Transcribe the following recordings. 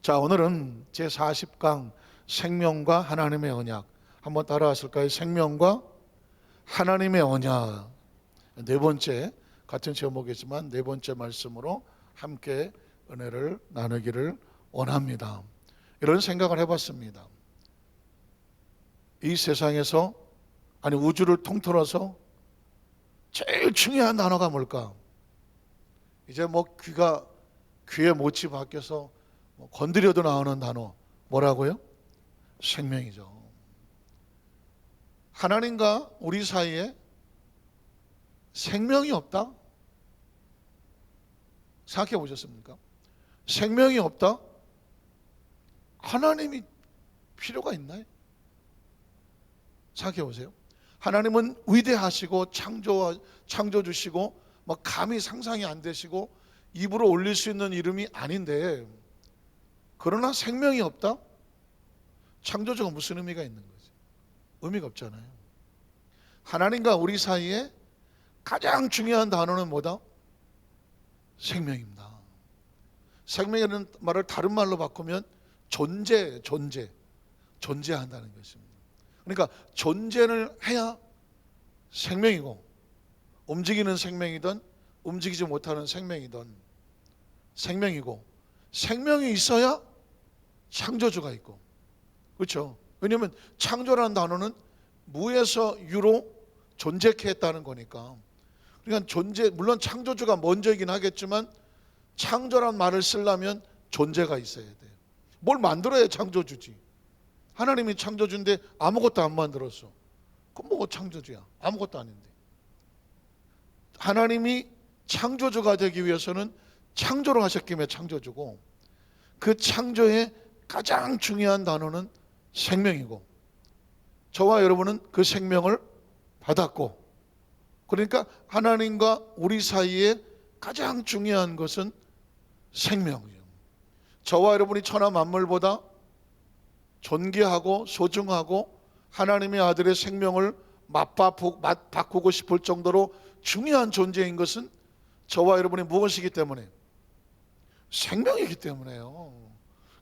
자, 오늘은 제40강 생명과 하나님의 언약 한번 따라하실까요? 생명과 하나님의 언약, 네 번째, 같은 제목이지만 네 번째 말씀으로 함께 은혜를 나누기를 원합니다. 이런 생각을 해봤습니다. 이 세상에서, 아니 우주를 통틀어서 제일 중요한 단어가 뭘까? 이제 귀에 못이 박혀서 건드려도 나오는 단어 뭐라고요? 생명이죠. 하나님과 우리 사이에 생명이 없다? 생각해 보셨습니까? 생명이 없다? 하나님이 필요가 있나요? 생각해 보세요. 하나님은 위대하시고 창조 주시고 감히 상상이 안 되시고 입으로 올릴 수 있는 이름이 아닌데, 그러나 생명이 없다? 창조주가 무슨 의미가 있는 거지? 의미가 없잖아요. 하나님과 우리 사이에 가장 중요한 단어는 뭐다? 생명입니다. 생명이라는 말을 다른 말로 바꾸면 존재한다는 것입니다. 그러니까 존재를 해야 생명이고, 움직이는 생명이든 움직이지 못하는 생명이든 생명이고, 생명이 있어야 창조주가 있고, 그렇죠? 왜냐하면 창조라는 단어는 무에서 유로 존재케 했다는 거니까. 그러니까 물론 창조주가 먼저이긴 하겠지만 창조란 말을 쓰려면 존재가 있어야 돼요. 뭘 만들어야 창조주지. 하나님이 창조주인데 아무것도 안 만들었어. 그럼 뭐 창조주야? 아무것도 아닌데. 하나님이 창조주가 되기 위해서는 창조를 하셨기에 창조주고, 그 창조의 가장 중요한 단어는 생명이고, 저와 여러분은 그 생명을 받았고, 그러니까 하나님과 우리 사이에 가장 중요한 것은 생명이에요. 저와 여러분이 천하 만물보다 존귀하고 소중하고 하나님의 아들의 생명을 맛바꾸고 싶을 정도로 중요한 존재인 것은 저와 여러분이 무엇이기 때문에? 생명이기 때문에요.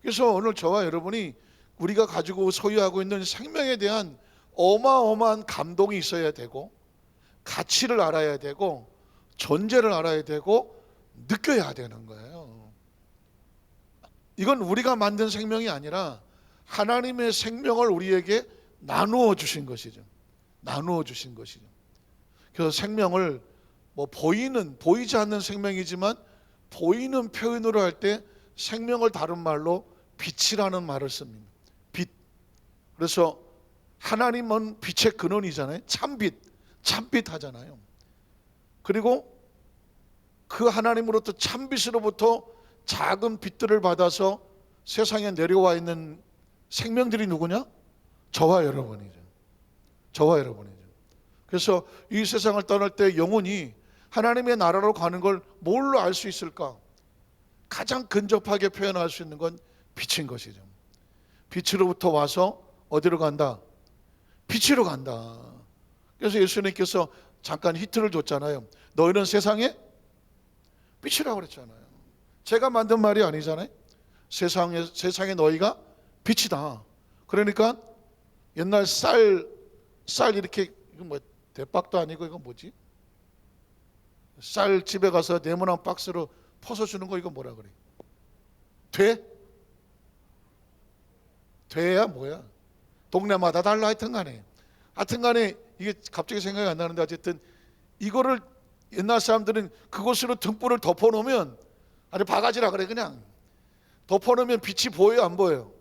그래서 오늘 저와 여러분이 우리가 가지고 소유하고 있는 생명에 대한 어마어마한 감동이 있어야 되고, 가치를 알아야 되고, 존재를 알아야 되고, 느껴야 되는 거예요. 이건 우리가 만든 생명이 아니라 하나님의 생명을 우리에게 나누어 주신 것이죠. 나누어 주신 것이죠. 그래서 생명을 보이지 않는 생명이지만 보이는 표현으로 할 때 생명을 다른 말로 빛이라는 말을 씁니다. 빛. 그래서 하나님은 빛의 근원이잖아요. 참빛 하잖아요. 그리고 그 하나님으로부터 참빛으로부터 작은 빛들을 받아서 세상에 내려와 있는 생명들이 누구냐? 저와 여러분이죠. 저와 여러분이죠. 그래서 이 세상을 떠날 때 영혼이 하나님의 나라로 가는 걸 뭘로 알 수 있을까? 가장 근접하게 표현할 수 있는 건 빛인 것이죠. 빛으로부터 와서 어디로 간다? 빛으로 간다. 그래서 예수님께서 잠깐 히트를 줬잖아요. 너희는 세상에 빛이라고 그랬잖아요. 제가 만든 말이 아니잖아요. 세상에 너희가 빛이다. 그러니까 옛날 쌀 이렇게, 이거 대박도 아니고 이거 뭐지? 쌀 집에 가서 네모난 박스로 퍼서 주는 거, 이거 뭐라 그래? 되야 뭐야? 동네마다 달라. 하여튼 간에 이게 갑자기 생각이 안 나는데, 어쨌든 이거를 옛날 사람들은 그것으로 등불을 덮어놓으면, 아니 바가지라 그래, 그냥 덮어놓으면 빛이 보여요, 안 보여요?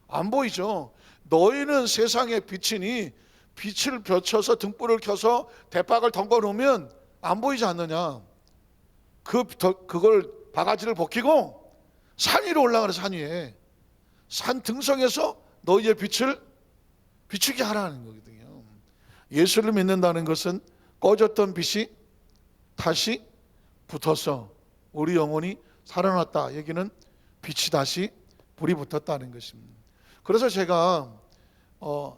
안 보이죠. 너희는 세상의 빛이니 빛을 비춰서 등불을 켜서 대박을 덩궈 놓으면 안 보이지 않느냐. 그걸 바가지를 벗기고 산 위로 올라가는, 산 위에 산 등성에서 너희의 빛을 비추게 하라는 거거든요. 예수를 믿는다는 것은 꺼졌던 빛이 다시 붙어서 우리 영혼이 살아났다. 얘기는 빛이 다시 불이 붙었다는 것입니다. 그래서 제가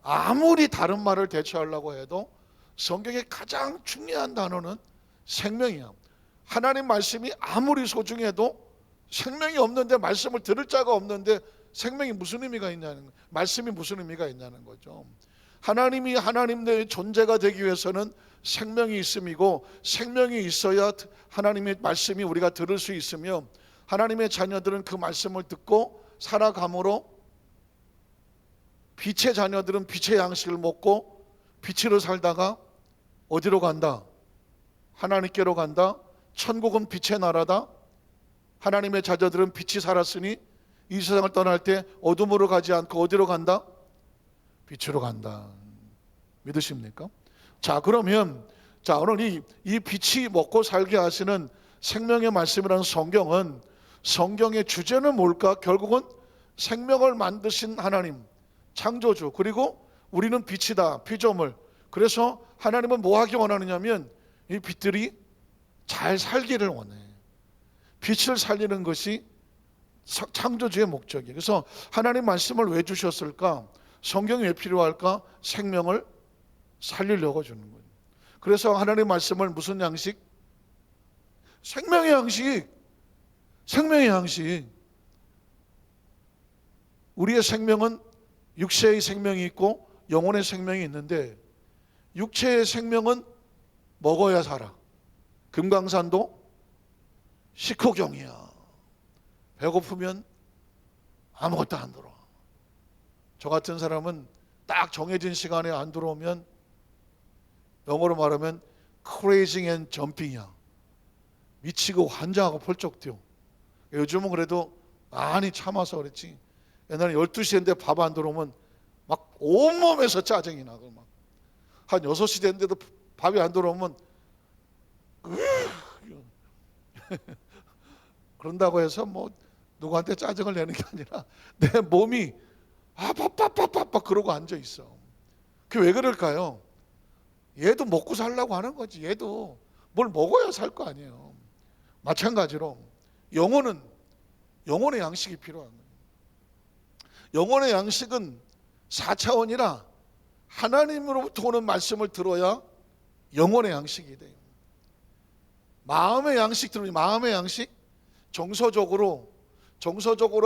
아무리 다른 말을 대체하려고 해도 성경의 가장 중요한 단어는 생명이야. 하나님 말씀이 아무리 소중해도 생명이 없는데, 말씀을 들을 자가 없는데 생명이 무슨 의미가 있냐는, 말씀이 무슨 의미가 있냐는 거죠. 하나님이 하나님의 존재가 되기 위해서는 생명이 있음이고, 생명이 있어야 하나님의 말씀이 우리가 들을 수 있으며, 하나님의 자녀들은 그 말씀을 듣고 살아감으로, 빛의 자녀들은 빛의 양식을 먹고 빛으로 살다가 어디로 간다? 하나님께로 간다. 천국은 빛의 나라다. 하나님의 자녀들은 빛이 살았으니 이 세상을 떠날 때 어둠으로 가지 않고 어디로 간다? 빛으로 간다. 믿으십니까? 자, 그러면 오늘 이 빛이 먹고 살게 하시는 생명의 말씀이라는 성경은, 성경의 주제는 뭘까? 결국은 생명을 만드신 하나님, 창조주, 그리고 우리는 빛이다, 피조물. 그래서 하나님은 뭐 하기 원하느냐면 이 빛들이 잘 살기를 원해. 빛을 살리는 것이 창조주의 목적이에요. 그래서 하나님 말씀을 왜 주셨을까? 성경이 왜 필요할까? 생명을 살리려고 주는 거예요. 그래서 하나님 말씀을 무슨 양식? 생명의 양식. 생명의 양식. 우리의 생명은 육체의 생명이 있고 영혼의 생명이 있는데, 육체의 생명은 먹어야 살아. 금강산도 식후경이야. 배고프면 아무것도 안 들어와. 저 같은 사람은 딱 정해진 시간에 안 들어오면 영어로 말하면 crazy and jumping이야. 미치고 환장하고 펄쩍 뛰어. 요즘은 그래도 많이 참아서 그렇지, 옛날에 12시인데 밥 안 들어오면 막 온몸에서 짜증이 나고, 막 한 6시 됐는데도 밥이 안 들어오면 그런다고 해서 뭐 누구한테 짜증을 내는 게 아니라 내 몸이 팍팍팍팍팍 그러고 앉아 있어. 그게 왜 그럴까요? 얘도 먹고 살려고 하는 거지. 얘도 뭘 먹어야 살 거 아니에요. 마찬가지로 영혼의 양식이 필요한 거예요. 영혼의 양식은 4차원이라 하나님으로부터 오는 말씀을 들어야 영혼의 양식이 돼요. 마음의 양식 들으면, 마음의 양식, 정서적으로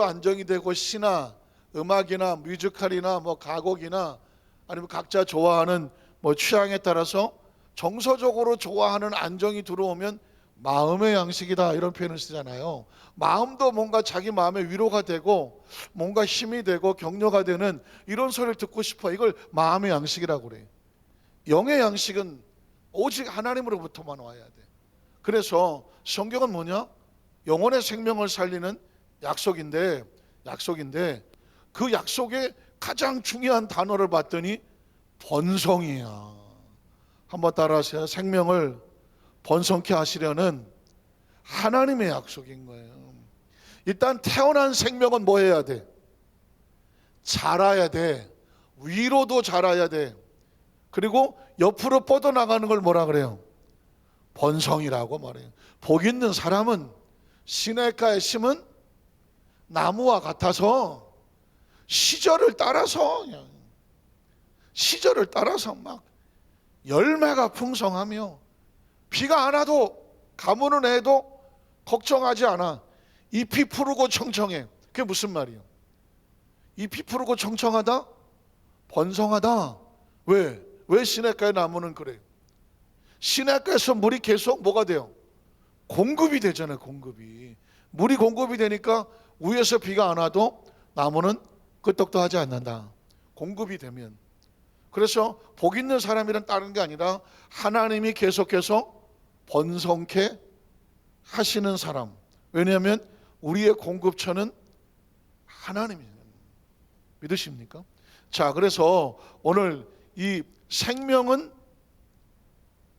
안정이 되고, 시나 음악이나 뮤지컬이나 뭐 가곡이나 아니면 각자 좋아하는 뭐 취향에 따라서 정서적으로 좋아하는 안정이 들어오면 마음의 양식이다, 이런 표현을 쓰잖아요. 마음도 뭔가 자기 마음의 위로가 되고 뭔가 힘이 되고 격려가 되는 이런 소리를 듣고 싶어. 이걸 마음의 양식이라고 그래요. 영의 양식은 오직 하나님으로부터만 와야 돼. 그래서 성경은 뭐냐? 영혼의 생명을 살리는 약속인데 그 약속의 가장 중요한 단어를 봤더니 번성이야. 한번 따라하세요. 생명을 번성케 하시려는 하나님의 약속인 거예요. 일단 태어난 생명은 뭐 해야 돼? 자라야 돼. 위로도 자라야 돼. 그리고 옆으로 뻗어나가는 걸 뭐라 그래요? 번성이라고 말해요. 복 있는 사람은 시냇가에 심은 나무와 같아서 시절을 따라서 막 열매가 풍성하며, 비가 안 와도 가뭄은 해도 걱정하지 않아. 잎이 푸르고 청청해. 그게 무슨 말이에요? 잎이 푸르고 청청하다? 번성하다. 왜 시냇가의 나무는 그래요? 시냇가에서 물이 계속 뭐가 돼요? 공급이 되잖아요. 물이 공급이 되니까 위에서 비가 안 와도 나무는 끄떡도 하지 않는다. 공급이 되면. 그래서 복 있는 사람이란 다른 게 아니라 하나님이 계속해서 번성케 하시는 사람. 왜냐하면 우리의 공급처는 하나님이에요. 믿으십니까? 자, 그래서 오늘 이 생명은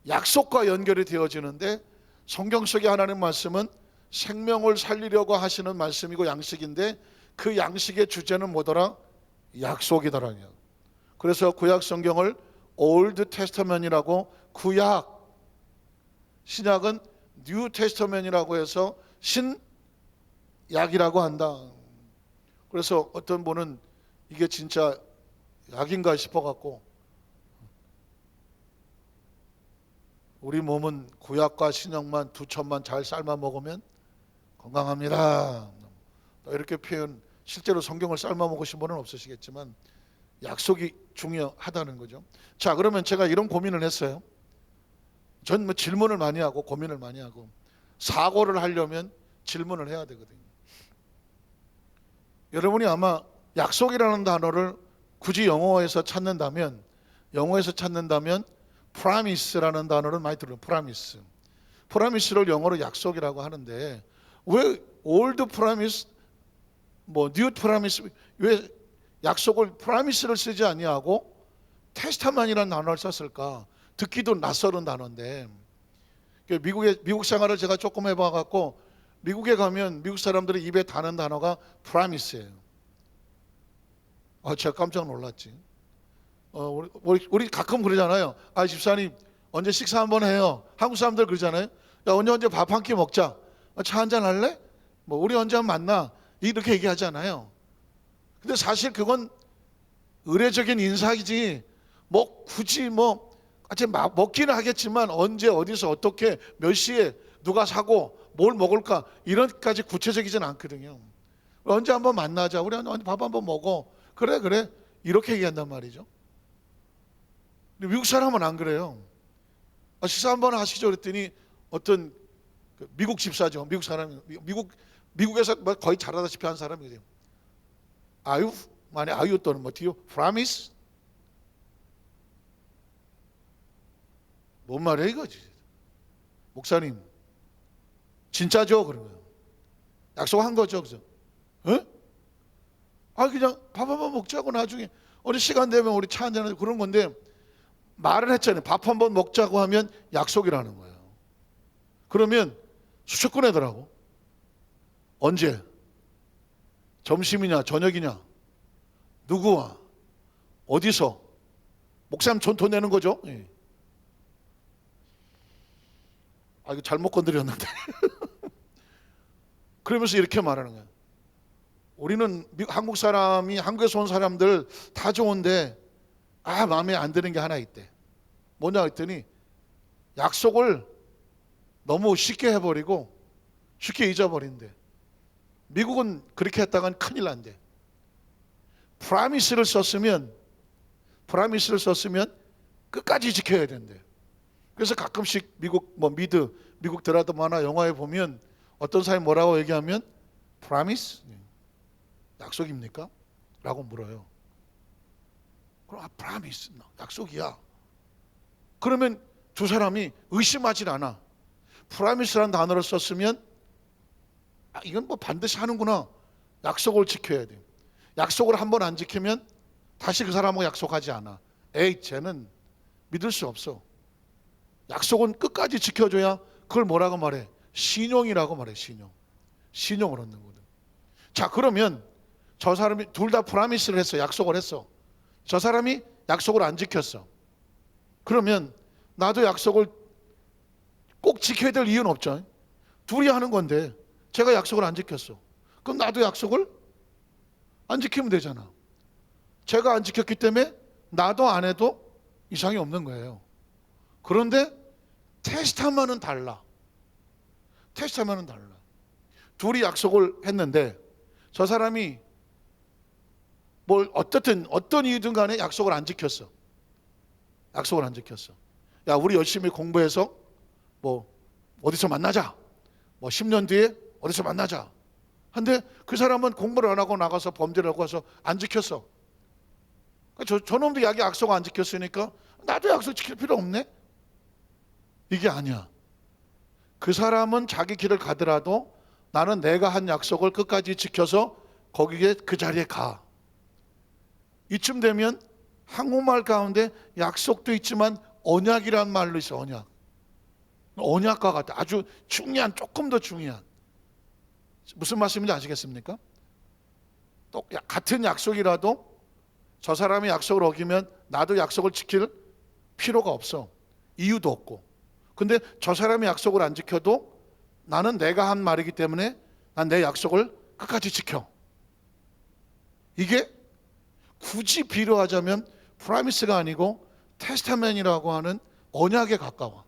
약속과 연결이 되어지는데, 성경 속의 하나님 말씀은 생명을 살리려고 하시는 말씀이고 양식인데, 그 양식의 주제는 뭐더라? 약속이더라. 그래서 구약 성경을 올드 테스터ment이라고, 구약, 신약은 뉴 테스터ment이라고 해서 신약이라고 한다. 그래서 어떤 분은 이게 진짜 약인가 싶어갖고, 우리 몸은 구약과 신약만 2첩만 잘 삶아 먹으면 건강합니다. 또 이렇게 표현, 실제로 성경을 삶아 먹으신 분은 없으시겠지만 약속이 중요하다는 거죠. 자, 그러면 제가 이런 고민을 했어요. 전 뭐 질문을 많이 하고 고민을 많이 하고, 사고를 하려면 질문을 해야 되거든요. 여러분이 아마 약속이라는 단어를 굳이 영어에서 찾는다면 promise라는 단어를 많이 들어요. promise를 영어로 약속이라고 하는데, 왜 old promise, 뭐 new promise, 왜 약속을 promise를 쓰지 아니하고 testament이라는 단어를 썼을까? 듣기도 낯설은 단어인데, 미국 생활을 제가 조금 해봐갖고, 미국에 가면 미국 사람들의 입에 다는 단어가 promise예요. 제가 깜짝 놀랐지. 우리 가끔 그러잖아요. 집사님 언제 식사 한번 해요. 한국 사람들 그러잖아요. 야, 언제 밥 한 끼 먹자. 차 한잔 할래? 뭐 우리 언제 한번 만나. 이렇게 얘기하잖아요. 근데 사실 그건 의례적인 인사이지, 뭐 굳이 먹기는 하겠지만 언제 어디서 어떻게 몇 시에 누가 사고 뭘 먹을까 이런까지 구체적이진 않거든요. 언제 한번 만나자. 우리 언제 밥 한번 먹어. 그래 이렇게 얘기한단 말이죠. 근데 미국 사람은 안 그래요. 식사 한번 하시죠 그랬더니 어떤 미국 집사죠. 미국 사람이 미국에서 거의 잘하다시피 한 사람이에요. 아유 또는 뭐 뒤요 promise? 뭔 말이야 이거지. 목사님 진짜죠? 그런 거예요. 약속한 거죠. 그죠? 그냥 밥 한번 먹자고 나중에 어느 시간 되면 우리 차 한잔 하고 그런 건데, 말을 했잖아요. 밥 한번 먹자고 하면 약속이라는 거예요. 그러면 수첩 꺼내더라고. 언제? 점심이냐 저녁이냐? 누구와? 어디서? 목사님 돈 내는 거죠? 예. 이거 잘못 건드렸는데. 그러면서 이렇게 말하는 거예요. 우리는 한국 사람이, 한국에서 온 사람들 다 좋은데 마음에 안 드는 게 하나 있대. 뭐냐 했더니 약속을 너무 쉽게 해버리고 쉽게 잊어버린대. 미국은 그렇게 했다간 큰일 난대. 프라미스를 썼으면 끝까지 지켜야 된대. 그래서 가끔씩 미국 드라마나 영화에 보면 어떤 사람이 뭐라고 얘기하면 프라미스? 약속입니까? 라고 물어요. 그럼 프라미스, 약속이야. 그러면 두 사람이 의심하질 않아. 프라미스라는 단어를 썼으면 이건 뭐 반드시 하는구나. 약속을 지켜야 돼. 약속을 한번 안 지키면 다시 그 사람하고 약속하지 않아. 쟤는 믿을 수 없어. 약속은 끝까지 지켜줘야 그걸 뭐라고 말해? 신용이라고 말해. 신용을 얻는 거거든. 자, 그러면 저 사람이 둘 다 프라미스를 했어. 약속을 했어. 저 사람이 약속을 안 지켰어. 그러면 나도 약속을 꼭 지켜야 될 이유는 없죠. 둘이 하는 건데 제가 약속을 안 지켰어. 그럼 나도 약속을 안 지키면 되잖아. 제가 안 지켰기 때문에 나도 안 해도 이상이 없는 거예요. 그런데 테스타면은 달라. 둘이 약속을 했는데 저 사람이 어떤 이유든 간에 약속을 안 지켰어. 야, 우리 열심히 공부해서 어디서 만나자. 10년 뒤에 어디서 만나자. 근데 그 사람은 공부를 안 하고 나가서 범죄를 하고 와서 안 지켰어. 저놈도 약속 안 지켰으니까 나도 약속 지킬 필요 없네? 이게 아니야. 그 사람은 자기 길을 가더라도 나는 내가 한 약속을 끝까지 지켜서 거기에 그 자리에 가. 이쯤 되면 한국말 가운데 약속도 있지만 언약이라는 말로 있어. 언약과 같아. 아주 중요한, 조금 더 중요한. 무슨 말씀인지 아시겠습니까? 또 같은 약속이라도 저 사람이 약속을 어기면 나도 약속을 지킬 필요가 없어. 이유도 없고. 근데 저 사람이 약속을 안 지켜도 나는 내가 한 말이기 때문에 난 내 약속을 끝까지 지켜. 이게 굳이 비교하자면 프라미스가 아니고 테스타멘이라고 하는 언약에 가까워.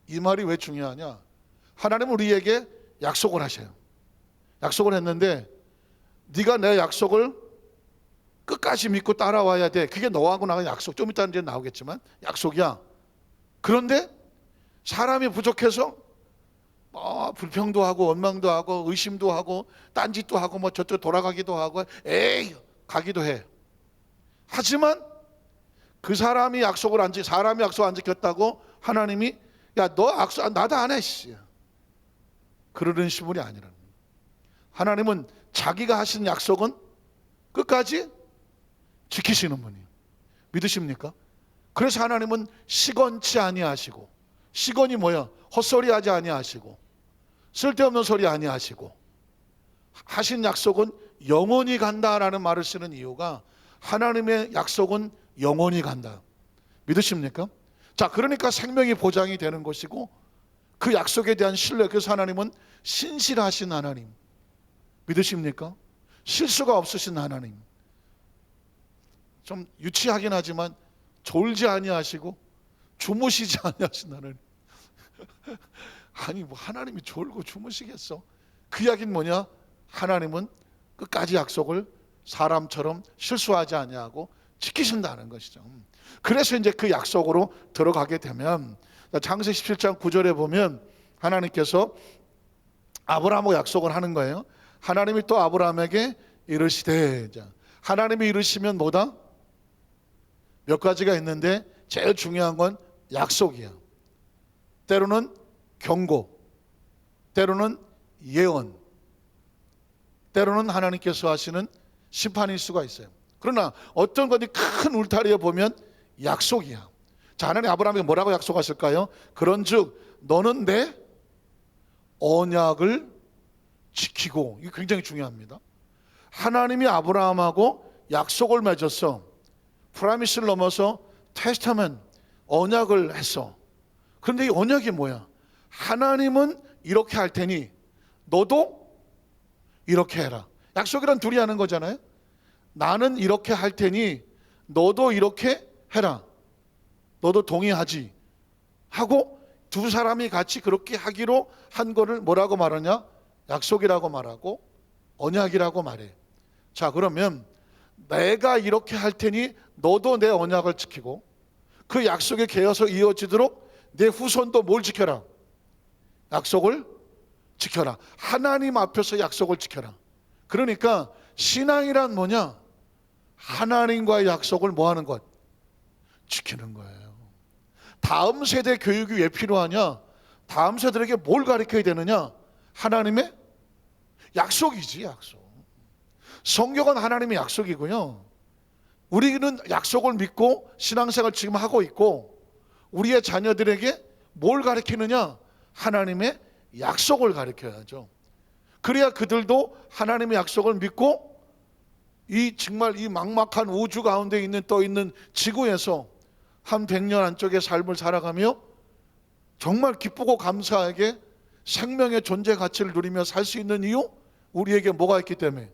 이 말이 왜 중요하냐? 하나님은 우리에게 약속을 하셔요. 약속을 했는데 네가 내 약속을 끝까지 믿고 따라와야 돼. 그게 너하고 나의 약속. 좀 이따 이제 나오겠지만 약속이야. 그런데 사람이 부족해서 불평도 하고 원망도 하고 의심도 하고 딴짓도 하고 뭐 저쪽 돌아가기도 하고 에이 가기도 해. 하지만 그 사람이 약속을 사람이 약속 안 지켰다고 하나님이 야 너 약속 나도 안 해. 그러는 신분이 아니라 하나님은 자기가 하신 약속은 끝까지 지키시는 분이에요. 믿으십니까? 그래서 하나님은 시건치 아니하시고, 시건이 뭐야? 헛소리하지 아니하시고 쓸데없는 소리 아니하시고 하신 약속은 영원히 간다라는 말을 쓰는 이유가 하나님의 약속은 영원히 간다. 믿으십니까? 자, 그러니까 생명이 보장이 되는 것이고 그 약속에 대한 신뢰. 그래서 하나님은 신실하신 하나님. 믿으십니까? 실수가 없으신 하나님. 좀 유치하긴 하지만 졸지 아니하시고 주무시지 아니하신 하나님. 아니 뭐 하나님이 졸고 주무시겠어? 그 이야기는 뭐냐? 하나님은 끝까지 약속을 사람처럼 실수하지 아니하고 지키신다는 것이죠. 그래서 이제 그 약속으로 들어가게 되면 창세기 17장 9절에 보면 하나님께서 아브라함하고 약속을 하는 거예요. 하나님이 또 아브라함에게 이르시되, 하나님이 이르시면 뭐다? 몇 가지가 있는데 제일 중요한 건 약속이야. 때로는 경고, 때로는 예언, 때로는 하나님께서 하시는 심판일 수가 있어요. 그러나 어떤 것이 큰 울타리에 보면 약속이야. 자, 하나님 아브라함에게 뭐라고 약속하실까요? 그런즉 너는 내 언약을 지키고. 이게 굉장히 중요합니다. 하나님이 아브라함하고 약속을 맺었어. 프라미스를 넘어서 테스타멘, 언약을 했어. 그런데 이 언약이 뭐야? 하나님은 이렇게 할 테니 너도 이렇게 해라. 약속이란 둘이 하는 거잖아요. 나는 이렇게 할 테니 너도 이렇게 해라. 너도 동의하지? 하고 두 사람이 같이 그렇게 하기로 한 거를 뭐라고 말하냐? 약속이라고 말하고 언약이라고 말해. 자, 그러면 내가 이렇게 할 테니 너도 내 언약을 지키고 그 약속의 계여서 이어지도록 내 후손도 뭘 지켜라? 약속을 지켜라. 하나님 앞에서 약속을 지켜라. 그러니까 신앙이란 뭐냐? 하나님과의 약속을 뭐 하는 것? 지키는 거예요. 다음 세대 교육이 왜 필요하냐? 다음 세대에게 뭘 가르쳐야 되느냐? 하나님의 약속이지, 약속. 성경은 하나님의 약속이고요. 우리는 약속을 믿고 신앙생활 지금 하고 있고 우리의 자녀들에게 뭘 가르치느냐? 하나님의 약속을 가르쳐야죠. 그래야 그들도 하나님의 약속을 믿고 정말 이 막막한 우주 가운데 떠 있는 지구에서 한 100년 안쪽의 삶을 살아가며 정말 기쁘고 감사하게 생명의 존재 가치를 누리며 살 수 있는 이유? 우리에게 뭐가 있기 때문에?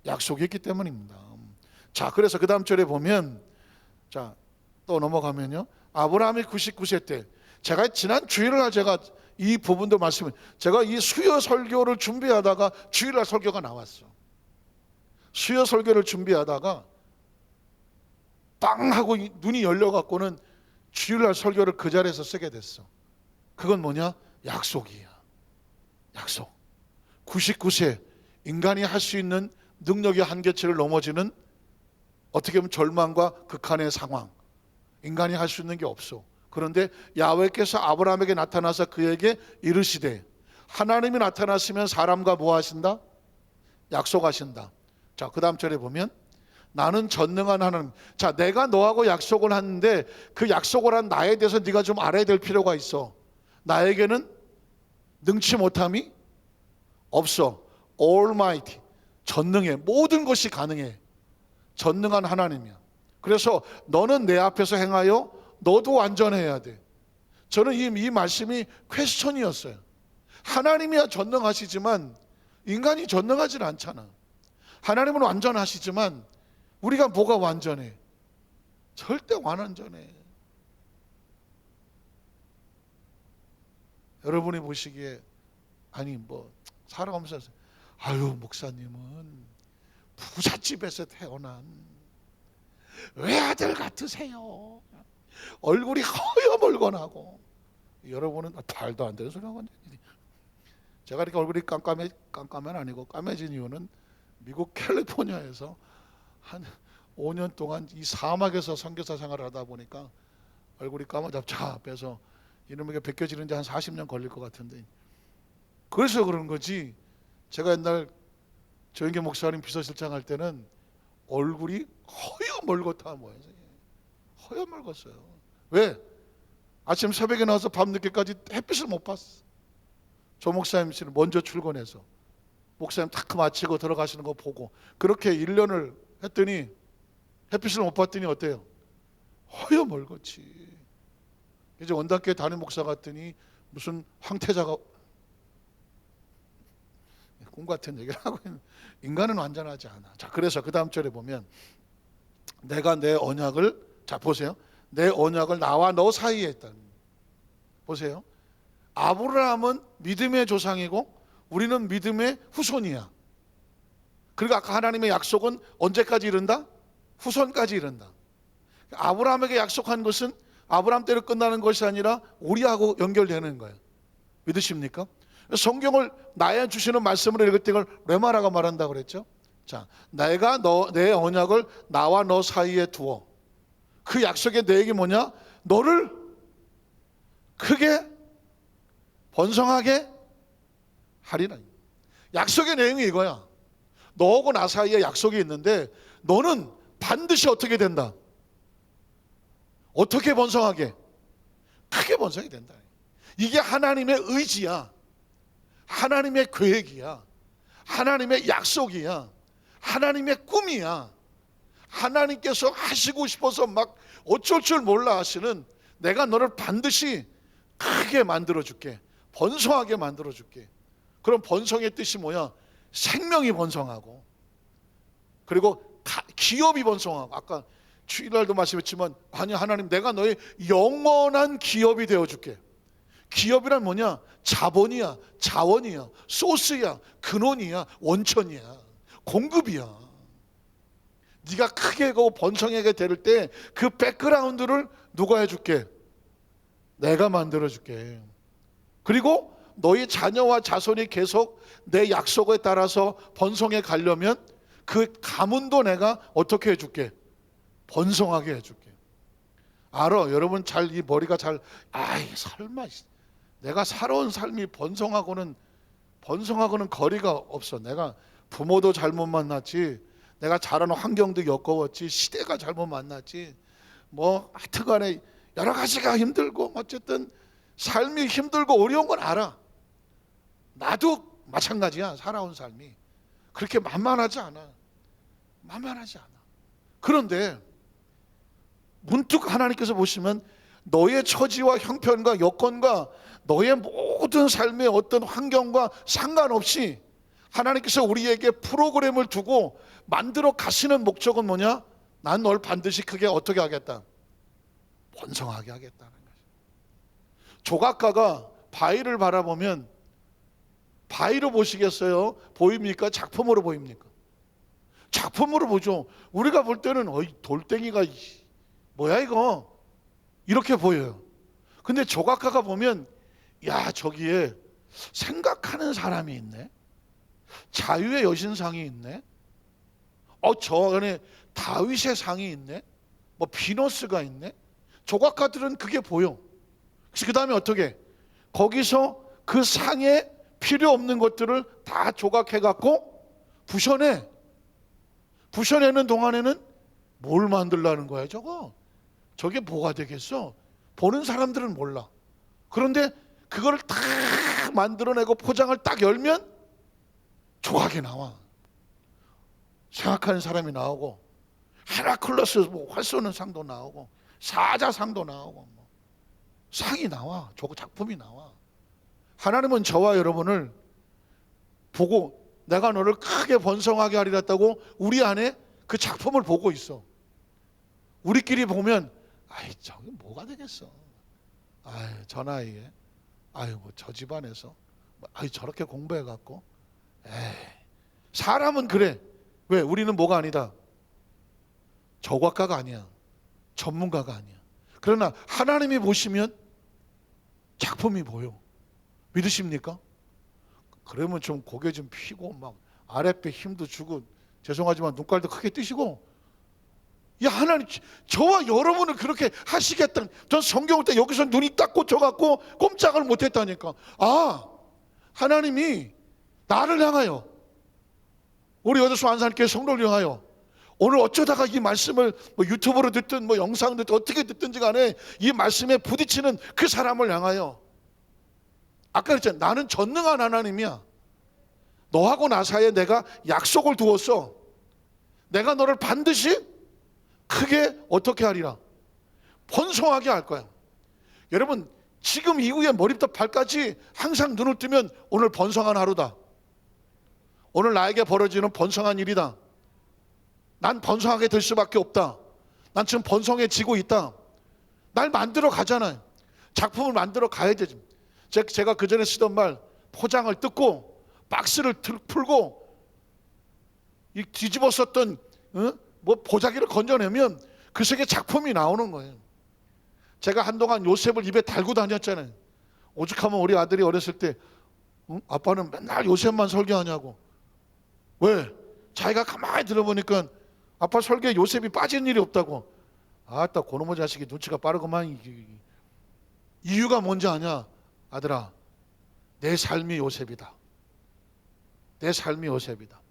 약속이 있기 때문입니다. 자, 그래서 그 다음 절에 보면, 자, 또 넘어가면요. 아브라함이 99세 때, 제가 지난 주일날 제가 이 부분도 제가 이 수요 설교를 준비하다가 주일날 설교가 나왔어. 수요 설교를 준비하다가 빵 하고 눈이 열려갖고는 주일날 설교를 그 자리에서 쓰게 됐어. 그건 뭐냐? 약속이야. 약속. 99세 인간이 할 수 있는 능력의 한계치를 넘어지는 어떻게 보면 절망과 극한의 상황. 인간이 할 수 있는 게 없어. 그런데 야훼께서 아브라함에게 나타나서 그에게 이르시되, 하나님이 나타나시면 사람과 뭐 하신다? 약속하신다. 자, 그 다음 절에 보면 나는 전능한 하나님. 자, 내가 너하고 약속을 하는데 그 약속을 한 나에 대해서 네가 좀 알아야 될 필요가 있어. 나에게는 능치 못함이 없어. Almighty. 전능해. 모든 것이 가능해. 전능한 하나님이야. 그래서 너는 내 앞에서 행하여 너도 완전해야 돼. 저는 이 말씀이 퀘스천이었어요. 하나님이야 전능하시지만 인간이 전능하진 않잖아. 하나님은 완전하시지만 우리가 뭐가 완전해? 절대 완전해. 여러분이 보시기에 아니 뭐 살아가면서 아유 목사님은 부잣집에서 태어난 외아들 같으세요. 얼굴이 허여멀건하고. 여러분은 말도 안 되는 소리 하고 있는데, 제가 이렇게 얼굴이 깜깜한 아니고 까매진 이유는 미국 캘리포니아에서 한 5년 동안 이 사막에서 선교사 생활을 하다 보니까 얼굴이 까마잡잡해서 이놈에게 벗겨지는데 한 40년 걸릴 것 같은데, 그래서 그런 거지. 제가 옛날 조영계 목사님 비서실장 할 때는 얼굴이 허여멀겋다 뭐예요. 허여멀겋어요. 왜? 아침 새벽에 나와서 밤 늦게까지 햇빛을 못 봤어. 조 목사님 씨는 먼저 출근해서 목사님 탁 마치고 들어가시는 거 보고 그렇게 1년을 했더니 햇빛을 못 봤더니 어때요? 허여멀겋지. 이제 원단교회 담임 목사 같더니 무슨 황태자가 꿈 같은 얘기를 하고 있는. 인간은 완전하지 않아. 자, 그래서 그 다음 절에 보면 내가 내 언약을, 자 보세요, 내 언약을 나와 너 사이에 했다. 보세요, 아브라함은 믿음의 조상이고 우리는 믿음의 후손이야. 그리고 아까 하나님의 약속은 언제까지 이른다? 후손까지 이른다. 아브라함에게 약속한 것은 아브라함 때로 끝나는 것이 아니라 우리하고 연결되는 거예요. 믿으십니까? 성경을 나에 주시는 말씀을 읽을 때 이걸 레마라고 말한다고 그랬죠. 자, 내가 내 언약을 나와 너 사이에 두어. 그 약속의 내용이 뭐냐? 너를 크게 번성하게 하리라. 약속의 내용이 이거야. 너하고 나 사이에 약속이 있는데 너는 반드시 어떻게 된다? 어떻게 번성하게? 크게 번성이 된다. 이게 하나님의 의지야. 하나님의 계획이야. 하나님의 약속이야. 하나님의 꿈이야. 하나님께서 하시고 싶어서 막 어쩔 줄 몰라 하시는, 내가 너를 반드시 크게 만들어줄게. 번성하게 만들어줄게. 그럼 번성의 뜻이 뭐야? 생명이 번성하고, 그리고 기업이 번성하고. 아까 주일날도 말씀했지만, 아니 하나님 내가 너의 영원한 기업이 되어줄게. 기업이란 뭐냐? 자본이야, 자원이야, 소스야, 근원이야, 원천이야, 공급이야. 네가 크게 고 번성하게 될 때 그 백그라운드를 누가 해줄게? 내가 만들어줄게. 그리고 너희 자녀와 자손이 계속 내 약속에 따라서 번성해 가려면 그 가문도 내가 어떻게 해줄게? 번성하게 해줄게. 알아, 여러분 잘 이 머리가 잘, 아이 설마 내가 살아온 삶이 번성하고는 거리가 없어. 내가 부모도 잘못 만났지, 내가 자라는 환경도 겪어왔지, 시대가 잘못 만났지, 뭐 하여튼간에 여러 가지가 힘들고 어쨌든 삶이 힘들고 어려운 건 알아. 나도 마찬가지야. 살아온 삶이 그렇게 만만하지 않아. 그런데 문득 하나님께서 보시면 너의 처지와 형편과 여건과 너의 모든 삶의 어떤 환경과 상관없이 하나님께서 우리에게 프로그램을 두고 만들어 가시는 목적은 뭐냐? 난 널 반드시 크게 어떻게 하겠다? 번성하게 하겠다는 거죠. 조각가가 바위를 바라보면 바위로 보시겠어요? 보입니까? 작품으로 보입니까? 작품으로 보죠. 우리가 볼 때는 돌덩이가 뭐야 이거? 이렇게 보여요. 근데 조각가가 보면, 야 저기에 생각하는 사람이 있네, 자유의 여신상이 있네, 저 안에 다윗의 상이 있네, 뭐 비너스가 있네. 조각가들은 그게 보여. 그래서 그 다음에 어떻게? 거기서 그 상에 필요 없는 것들을 다 조각해 갖고 부셔내는 동안에는 뭘 만들라는 거야 저게 뭐가 되겠어? 보는 사람들은 몰라. 그런데 그거를 다 만들어내고 포장을 딱 열면 조각이 나와. 생각하는 사람이 나오고, 헤라클레스 뭐 활 쏘는 상도 나오고, 사자상도 나오고, 뭐 상이 나와. 작품이 나와. 하나님은 저와 여러분을 보고 내가 너를 크게 번성하게 하리라 했다고 우리 안에 그 작품을 보고 있어. 우리끼리 보면 아이 저게 뭐가 되겠어, 아이 저 나이에, 아이고 저 집안에서 아이 저렇게 공부해갖고 에이, 사람은 그래. 왜? 우리는 뭐가 아니다. 저과가가 아니야. 전문가가 아니야. 그러나 하나님이 보시면 작품이 보여. 믿으십니까? 그러면 좀 고개 좀 펴고 막 아랫배 힘도 주고 죄송하지만 눈깔도 크게 뜨시고, 야 하나님 저와 여러분을 그렇게 하시겠다. 전 성경을 때 여기서 눈이 딱 꽂혀갖고 꼼짝을 못했다니까. 아 하나님이 나를 향하여, 우리 여도수 안산교회 성도를 향하여 오늘 어쩌다가 이 말씀을 뭐 유튜브로 듣든 뭐 영상 듣든 어떻게 듣든지 간에 이 말씀에 부딪히는 그 사람을 향하여, 아까 그랬잖아. 나는 전능한 하나님이야. 너하고 나 사이에 내가 약속을 두었어. 내가 너를 반드시 크게 어떻게 하리라? 번성하게 할 거야. 여러분 지금 이후에 머리부터 발까지 항상 눈을 뜨면 오늘 번성한 하루다. 오늘 나에게 벌어지는 번성한 일이다. 난 번성하게 될 수밖에 없다. 난 지금 번성해지고 있다. 날 만들어 가잖아요. 작품을 만들어 가야 되지. 제가 그 전에 쓰던 말, 포장을 뜯고 박스를 풀고 이 뒤집어 썼던 뭐 보자기를 건져내면 그 속에 작품이 나오는 거예요. 제가 한동안 요셉을 입에 달고 다녔잖아요. 오죽하면 우리 아들이 어렸을 때 아빠는 맨날 요셉만 설교하냐고. 왜? 자기가 가만히 들어보니까 아빠 설교에 요셉이 빠진 일이 없다고. 아따 고놈의 자식이 눈치가 빠르구만. 이유가 뭔지 아냐? 아들아, 내 삶이 요셉이다. 내 삶이 요셉이다.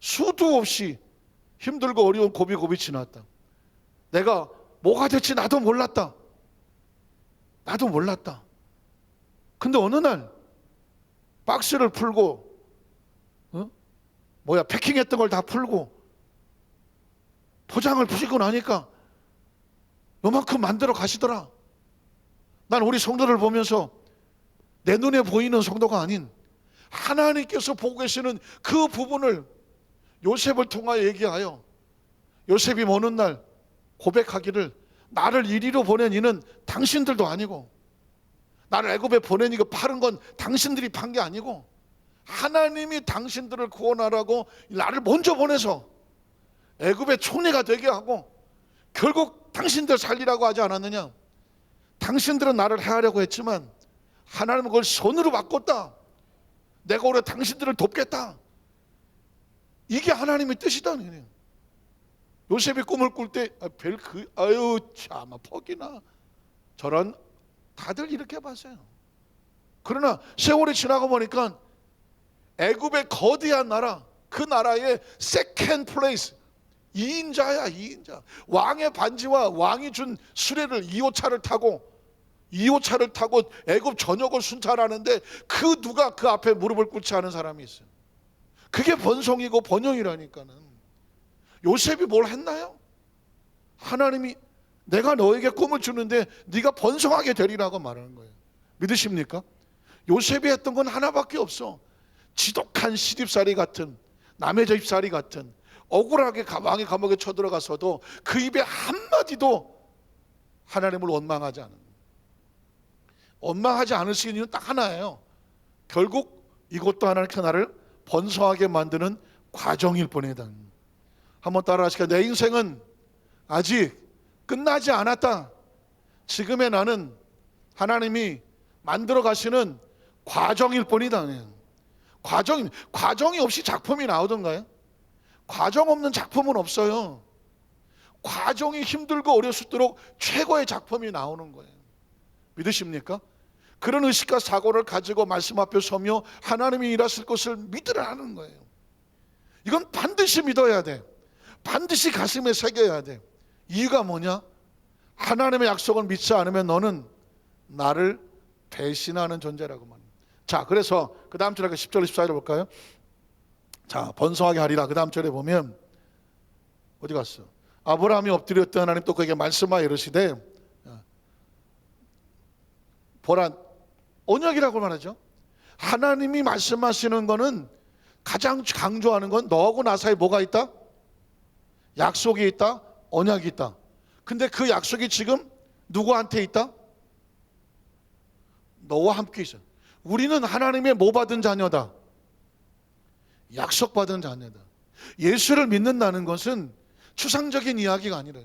수도 없이 힘들고 어려운 고비고비 지났다. 내가 뭐가 될지 나도 몰랐다. 나도 몰랐다. 근데 어느 날 박스를 풀고 패킹했던 걸 다 풀고 포장을 푸시고 나니까 요만큼 만들어 가시더라. 난 우리 성도를 보면서 내 눈에 보이는 성도가 아닌 하나님께서 보고 계시는 그 부분을 요셉을 통하여 얘기하여, 요셉이 어느 날 고백하기를 나를 이리로 보낸 이는 당신들도 아니고, 나를 애굽에 보낸 이거 파는 건 당신들이 판 게 아니고 하나님이 당신들을 구원하라고 나를 먼저 보내서 애굽의 총리가 되게 하고 결국 당신들 살리라고 하지 않았느냐. 당신들은 나를 해하려고 했지만 하나님은 그걸 선으로 바꿨다. 내가 오히려 당신들을 돕겠다. 이게 하나님의 뜻이다. 요셉이 꿈을 꿀 때 아유 참 퍽이나 저런 다들 이렇게 봤어요. 그러나 세월이 지나고 보니까 애굽의 거대한 나라, 그 나라의 세컨드 플레이스 2인자야. 2인자. 왕의 반지와 왕이 준 수레를 2호차를 타고 애굽 전역을 순찰하는데 그 누가 그 앞에 무릎을 꿇지 않은 사람이 있어요. 그게 번성이고 번영이라니까는. 요셉이 뭘 했나요? 하나님이 내가 너에게 꿈을 주는데 네가 번성하게 되리라고 말하는 거예요. 믿으십니까? 요셉이 했던 건 하나밖에 없어. 지독한 시집살이 같은, 남의 집살이 같은, 억울하게 왕의 감옥에 쳐들어가서도 그 입에 한마디도 하나님을 원망하지 않은, 원망하지 않을 수 있는 이유는 딱 하나예요. 결국 이것도 하나님께 나를 번성하게 만드는 과정일 뿐이다. 한번 따라 하시까? 내 인생은 아직 끝나지 않았다. 지금의 나는 하나님이 만들어 가시는 과정일 뿐이다. 과정이 없이 작품이 나오던가요? 과정 없는 작품은 없어요. 과정이 힘들고 어려울수록 최고의 작품이 나오는 거예요. 믿으십니까? 그런 의식과 사고를 가지고 말씀 앞에 서며 하나님이 일하실 것을 믿으라는 거예요. 이건 반드시 믿어야 돼. 반드시 가슴에 새겨야 돼. 이유가 뭐냐? 하나님의 약속을 믿지 않으면 너는 나를 배신하는 존재라고 말합니다. 자, 그래서 그 다음 절에 10절 14절을 볼까요? 자, 번성하게 하리라. 그 다음 절에 보면 어디 갔어? 아브라함이 엎드렸던 하나님 또 그에게 말씀하여 이르시되, 보라, 언약이라고 말하죠. 하나님이 말씀하시는 거는 가장 강조하는 건 너하고 나 사이에 뭐가 있다? 약속이 있다, 언약이 있다. 근데 그 약속이 지금 누구한테 있다? 너와 함께 있어. 우리는 하나님의 뭐 받은 자녀다? 약속받은 자녀다. 예수를 믿는다는 것은 추상적인 이야기가 아니라,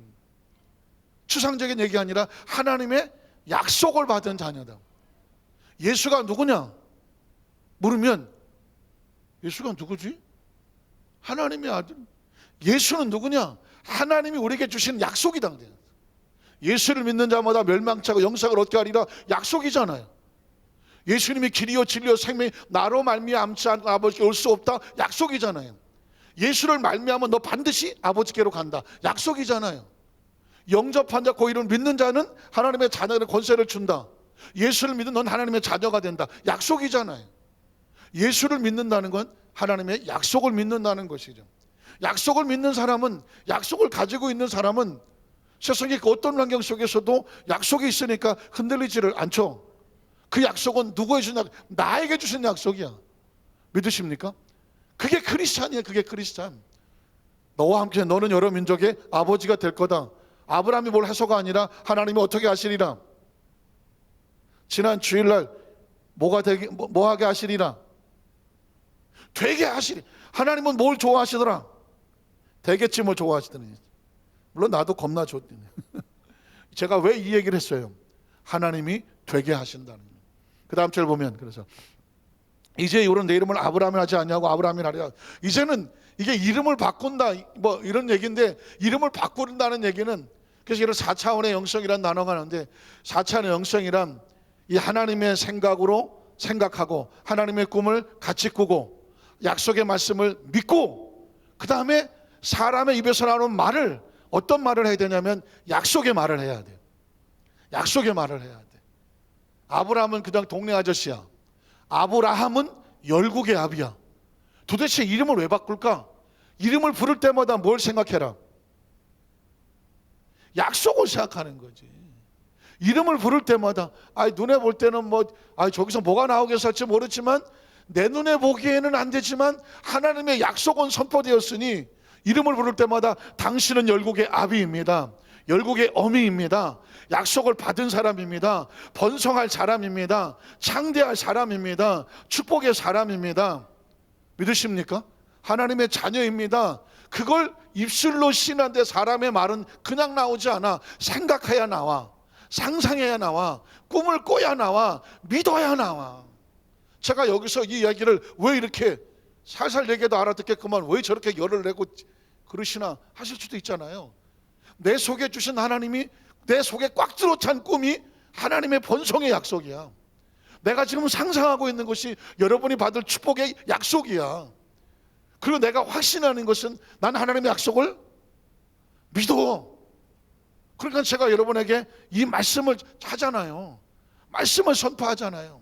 추상적인 얘기가 아니라 하나님의 약속을 받은 자녀다. 예수가 누구냐? 물으면 예수가 누구지? 하나님의 아들. 예수는 누구냐? 하나님이 우리에게 주신 약속이다. 예수를 믿는 자마다 멸망치 않고 영생을 얻게 하리라 약속이잖아요. 예수님이 길이요 진리요 생명이 나로 말미암지 않고 아버지께 올 수 없다 약속이잖아요. 예수를 말미암으면 너 반드시 아버지께로 간다 약속이잖아요. 영접한 자 그 이름을 믿는 자는 하나님의 자녀의 권세를 준다. 예수를 믿는 넌 하나님의 자녀가 된다 약속이잖아요. 예수를 믿는다는 건 하나님의 약속을 믿는다는 것이죠. 약속을 믿는 사람은, 약속을 가지고 있는 사람은 세상의 그 어떤 환경 속에서도 약속이 있으니까 흔들리지를 않죠. 그 약속은 누구에게 주신 약속? 나에게 주신 약속이야. 믿으십니까? 그게 크리스찬이에요. 그게 크리스찬. 너와 함께 너는 여러 민족의 아버지가 될 거다. 아브라함이 뭘 해서가 아니라 하나님이 어떻게 하시리라. 지난 주일날 뭐가 되게 뭐 하게 하시리라. 되게 하시리. 하나님은 뭘 좋아하시더라? 되겠지 뭘 좋아하시더니. 물론 나도 겁나 좋더니. 제가 왜 이 얘기를 했어요? 하나님이 되게 하신다는 거예요. 그 다음 절 보면 그래서 이제 이후로는 내 이름을 아브라함이 하지 않냐고 아브라함이 하리라. 이제는 이게 이름을 바꾼다 뭐 이런 얘기인데, 이름을 바꾼다는 얘기는 그래서 이런 4차원의 영성이라는 단어가 나오는데, 4차원의 영성이란 이 하나님의 생각으로 생각하고 하나님의 꿈을 같이 꾸고 약속의 말씀을 믿고, 그 다음에 사람의 입에서 나오는 말을 어떤 말을 해야 되냐면 약속의 말을 해야 돼요. 약속의 말을 해야 돼. 아브라함은 그냥 동네 아저씨야. 아브라함은 열국의 아비야. 도대체 이름을 왜 바꿀까? 이름을 부를 때마다 뭘 생각해라? 약속을 생각하는 거지. 이름을 부를 때마다 눈에 볼 때는 저기서 뭐가 나오겠을지 모르지만 내 눈에 보기에는 안 되지만 하나님의 약속은 선포되었으니 이름을 부를 때마다 당신은 열국의 아비입니다. 열국의 어미입니다. 약속을 받은 사람입니다. 번성할 사람입니다. 창대할 사람입니다. 축복의 사람입니다. 믿으십니까? 하나님의 자녀입니다. 그걸 입술로 신한데 사람의 말은 그냥 나오지 않아. 생각해야 나와. 상상해야 나와. 꿈을 꿔야 나와. 믿어야 나와. 제가 여기서 이 이야기를 왜 이렇게 살살 얘기해도 알아듣겠구만 왜 저렇게 열을 내고 그러시나 하실 수도 있잖아요. 내 속에 주신 하나님이, 내 속에 꽉 들어찬 꿈이 하나님의 번성의 약속이야. 내가 지금 상상하고 있는 것이 여러분이 받을 축복의 약속이야. 그리고 내가 확신하는 것은 난 하나님의 약속을 믿어. 그러니까 제가 여러분에게 이 말씀을 하잖아요. 말씀을 선포하잖아요.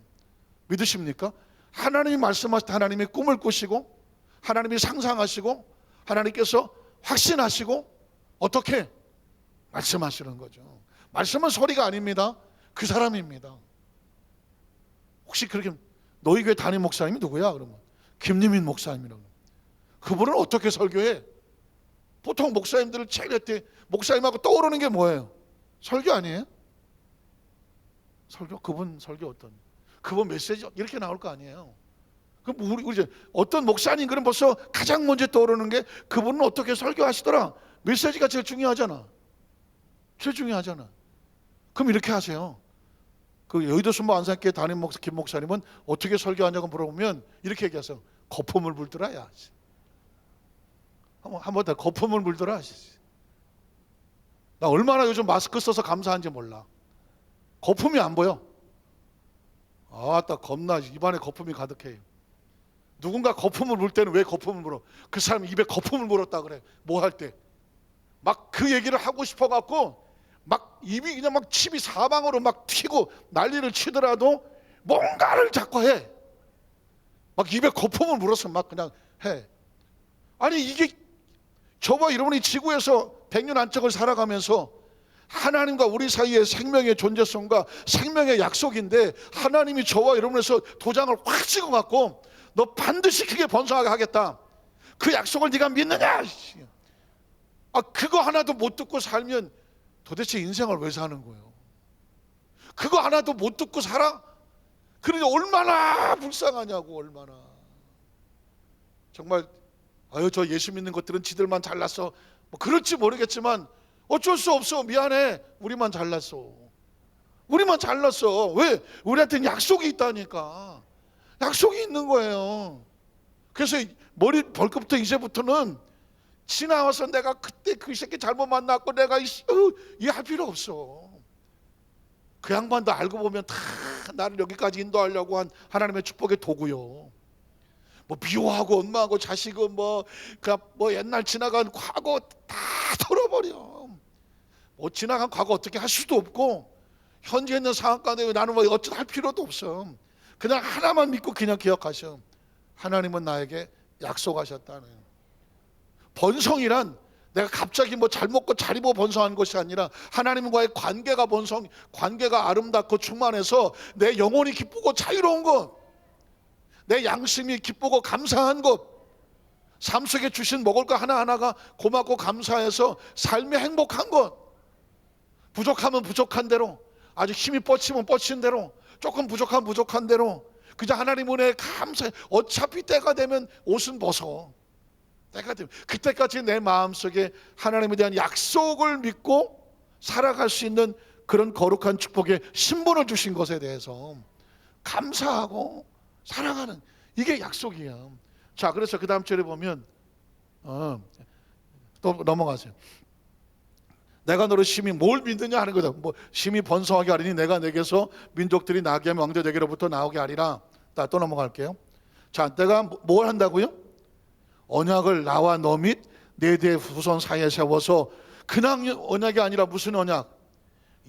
믿으십니까? 하나님이 말씀하실 때 하나님이 꿈을 꾸시고 하나님이 상상하시고 하나님께서 확신하시고 어떻게 말씀하시는 거죠. 말씀은 소리가 아닙니다. 그 사람입니다. 혹시 그렇게 너희 교회 담임 목사님이 누구야? 그러면 김유민 목사님이라고. 그분은 어떻게 설교해? 보통 목사님들을 제일 때 목사님하고 떠오르는 게 뭐예요? 설교 아니에요? 설교? 그분 설교 어떤? 그분 메시지 이렇게 나올 거 아니에요. 그럼 우리 이제 어떤 목사님 그럼 벌써 가장 먼저 떠오르는 게 그분은 어떻게 설교하시더라? 메시지가 제일 중요하잖아. 제일 중요하잖아. 그럼 이렇게 하세요. 그 여의도 순모 안산교회 담임 목사 김 목사님은 어떻게 설교하냐고 물어보면 이렇게 얘기하세요. 거품을 불더라. 야. 한번 더 거품을 불더라. 나 얼마나 요즘 마스크 써서 감사한지 몰라. 거품이 안 보여. 딱 겁나 입안에 거품이 가득해요. 누군가 거품을 불 때는 왜 거품을 불어? 그 사람 입에 거품을 불었다 그래. 뭐 할 때? 막 그 얘기를 하고 싶어 갖고 막 입이 그냥 막 침이 사방으로 막 튀고 난리를 치더라도 뭔가를 자꾸 해. 막 입에 거품을 불어서 막 그냥 해. 아니 이게 저와 여러분이 지구에서 100년 안짝을 살아가면서 하나님과 우리 사이의 생명의 존재성과 생명의 약속인데 하나님이 저와 여러분에서 도장을 확 찍어갖고 너 반드시 크게 번성하게 하겠다. 그 약속을 네가 믿느냐? 그거 하나도 못 듣고 살면 도대체 인생을 왜 사는 거예요? 그거 하나도 못 듣고 살아? 그러니 얼마나 불쌍하냐고. 얼마나 정말 아유 저 예수 믿는 것들은 지들만 잘났어 뭐 그럴지 모르겠지만 어쩔 수 없어. 미안해. 우리만 잘났어. 우리만 잘났어. 왜? 우리한테는 약속이 있다니까. 약속이 있는 거예요. 그래서 머리 벌써부터 이제부터는 지나와서 내가 그때 그 새끼 잘못 만났고 내가 이 할 필요 없어. 그 양반도 알고 보면 다 나를 여기까지 인도하려고 한 하나님의 축복의 도구요. 뭐 미워하고 엄마하고 자식은 뭐 옛날 지나간 과거 다 털어버려. 뭐 지나간 과거 어떻게 할 수도 없고 현재 있는 상황 가운데 나는 뭐 어쩌다 할 필요도 없어. 그냥 하나만 믿고 그냥 기억하셔. 하나님은 나에게 약속하셨다는. 번성이란 내가 갑자기 뭐 잘 먹고 잘 입어 번성한 것이 아니라 하나님과의 관계가 아름답고 충만해서 내 영혼이 기쁘고 자유로운 것, 내 양심이 기쁘고 감사한 것, 삶 속에 주신 먹을 거 하나하나가 고맙고 감사해서 삶이 행복한 것, 부족하면 부족한 대로, 아주 힘이 뻗치면 뻗친 대로, 조금 부족하면 부족한 대로 그저 하나님 은혜에 감사해. 어차피 때가 되면 옷은 벗어. 때가 되면 그때까지 내 마음속에 하나님에 대한 약속을 믿고 살아갈 수 있는 그런 거룩한 축복의 신분을 주신 것에 대해서 감사하고 살아가는, 이게 약속이야. 자, 그래서 그 다음 절에 보면 또 넘어가세요. 내가 너를 심히 뭘 믿느냐 하는 거다. 뭐 심히 번성하게 하리니 내가 내게서 민족들이 나게 하면 왕들 내게로부터 나오게 하리라. 또 넘어갈게요. 자, 내가 뭘 한다고요? 언약을 나와 너 및 내 뒤에 후손 사이에 세워서 그냥 언약이 아니라 무슨 언약?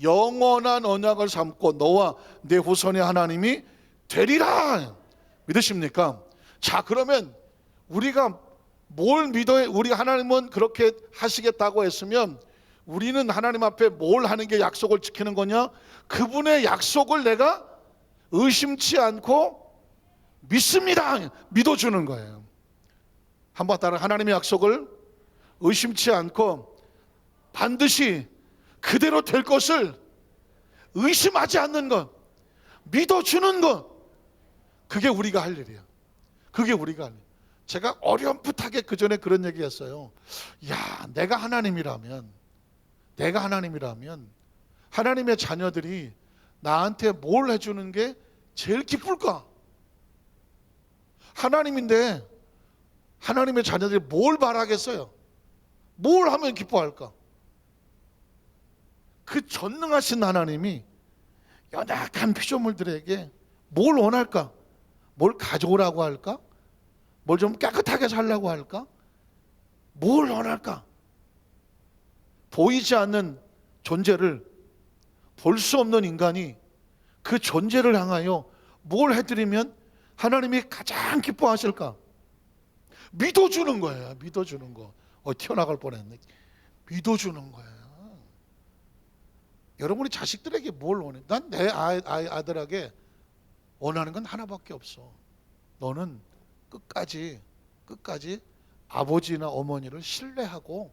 영원한 언약을 삼고 너와 내 후손의 하나님이 되리라. 믿으십니까? 자, 그러면 우리가 뭘 믿어야, 우리 하나님은 그렇게 하시겠다고 했으면 우리는 하나님 앞에 뭘 하는 게 약속을 지키는 거냐? 그분의 약속을 내가 의심치 않고 믿습니다. 믿어주는 거예요. 한번 따라, 하나님의 약속을 의심치 않고 반드시 그대로 될 것을 의심하지 않는 것, 믿어주는 것, 그게 우리가 할 일이야. 그게 우리가 할 일. 제가 어렴풋하게 그 전에 그런 얘기했어요. 야, 내가 하나님이라면 하나님의 자녀들이 나한테 뭘 해주는 게 제일 기쁠까? 하나님인데 하나님의 자녀들이 뭘 바라겠어요? 뭘 하면 기뻐할까? 그 전능하신 하나님이 연약한 피조물들에게 뭘 원할까? 뭘 가져오라고 할까? 뭘 좀 깨끗하게 살라고 할까? 뭘 원할까? 보이지 않는 존재를, 볼 수 없는 인간이 그 존재를 향하여 뭘 해드리면 하나님이 가장 기뻐하실까? 믿어주는 거예요. 믿어주는 거. 튀어나갈 뻔했네. 믿어주는 거예요. 여러분이 자식들에게 뭘 원해? 난 내 아들에게 원하는 건 하나밖에 없어. 너는 끝까지 아버지나 어머니를 신뢰하고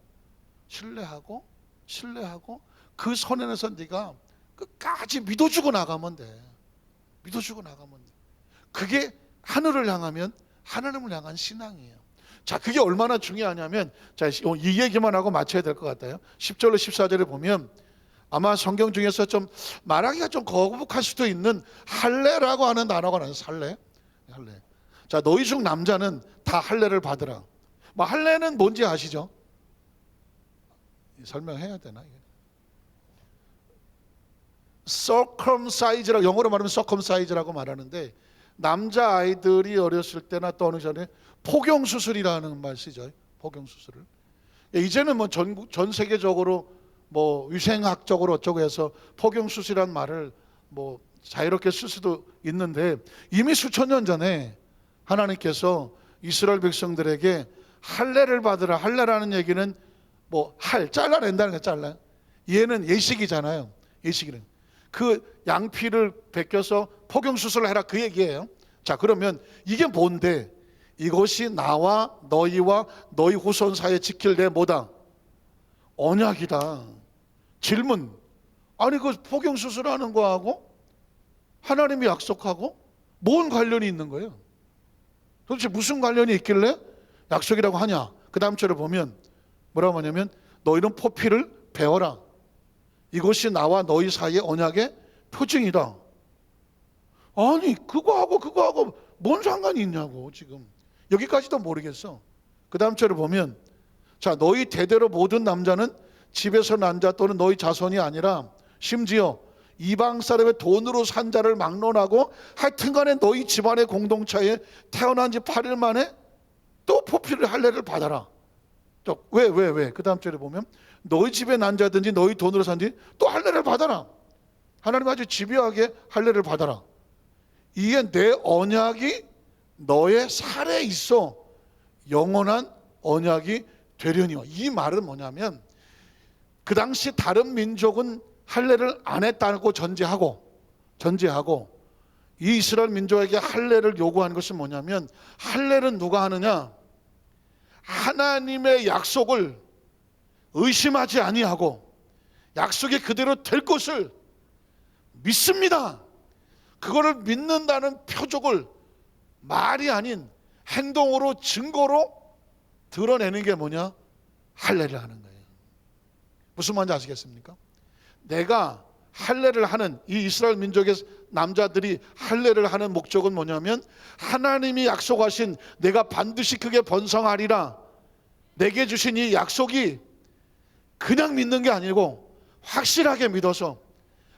그 선에서 네가 끝까지 믿어주고 나가면 돼. 믿어주고 나가면 돼. 그게 하늘을 향하면 하나님을 향한 신앙이에요. 자, 그게 얼마나 중요하냐면, 자, 이 얘기만 하고 마쳐야 될 것 같아요. 10절로 14절에 보면 아마 성경 중에서 좀 말하기가 좀 거북할 수도 있는 할례라고 하는 단어가 나와요. 할례. 자, 너희 중 남자는 다 할례를 받으라. 뭐 할례는 뭔지 아시죠? 설명해야 되나? circumcise라고, 영어로 말하면 circumcise라고 말하는데, 남자 아이들이 어렸을 때나 또 어느 전에 포경 수술이라는 말 쓰죠. 포경 수술을. 이제는 뭐 전 세계적으로 뭐 위생학적으로 어쩌고 해서 포경 수술이라는 말을 뭐 자유롭게 쓸 수도 있는데, 이미 수천 년 전에 하나님께서 이스라엘 백성들에게 할례를 받으라. 할례라는 얘기는 뭐 잘라낸다는 거예요. 잘라. 얘는 예식이잖아요. 예식이는 그 양피를 벗겨서 포경 수술을 해라, 그 얘기예요. 자, 그러면 이게 뭔데? 이것이 나와 너희와 너희 후손 사이에 지킬 내 뭐다? 언약이다. 질문. 아니 그 포경 수술하는 거하고 하나님이 약속하고 뭔 관련이 있는 거예요? 도대체 무슨 관련이 있길래 약속이라고 하냐? 그 다음 절을 보면 뭐라고 하냐면 너희는 포피를 베어라. 이것이 나와 너희 사이의 언약의 표징이다. 아니 그거하고 뭔 상관이 있냐고. 지금 여기까지도 모르겠어. 그 다음 절을 보면 자 너희 대대로 모든 남자는 집에서 난 자 또는 너희 자손이 아니라 심지어 이방 사람의 돈으로 산 자를 막론하고 하여튼간에 너희 집안의 공동체에 태어난 지 8일 만에 또 포피를 할례를 받아라. 왜? 그 다음 절에 보면 너희 집에 난 자든지 너희 돈으로 산지 또 할례를 받아라. 하나님 아주 집요하게 할례를 받아라. 이게 내 언약이 너의 살에 있어 영원한 언약이 되려니와. 이 말은 뭐냐면 그 당시 다른 민족은 할례를 안 했다고 전제하고 이 이스라엘 민족에게 할례를 요구하는 것은 뭐냐면 할례는 누가 하느냐? 하나님의 약속을 의심하지 아니하고 약속이 그대로 될 것을 믿습니다. 그거를 믿는다는 표적을 말이 아닌 행동으로 증거로 드러내는 게 뭐냐? 할례를 하는 거예요. 무슨 말인지 아시겠습니까? 내가 할례를 하는 이 이스라엘 민족의 남자들이 할례를 하는 목적은 뭐냐면 하나님이 약속하신 내가 반드시 크게 번성하리라 내게 주신 이 약속이 그냥 믿는 게 아니고 확실하게 믿어서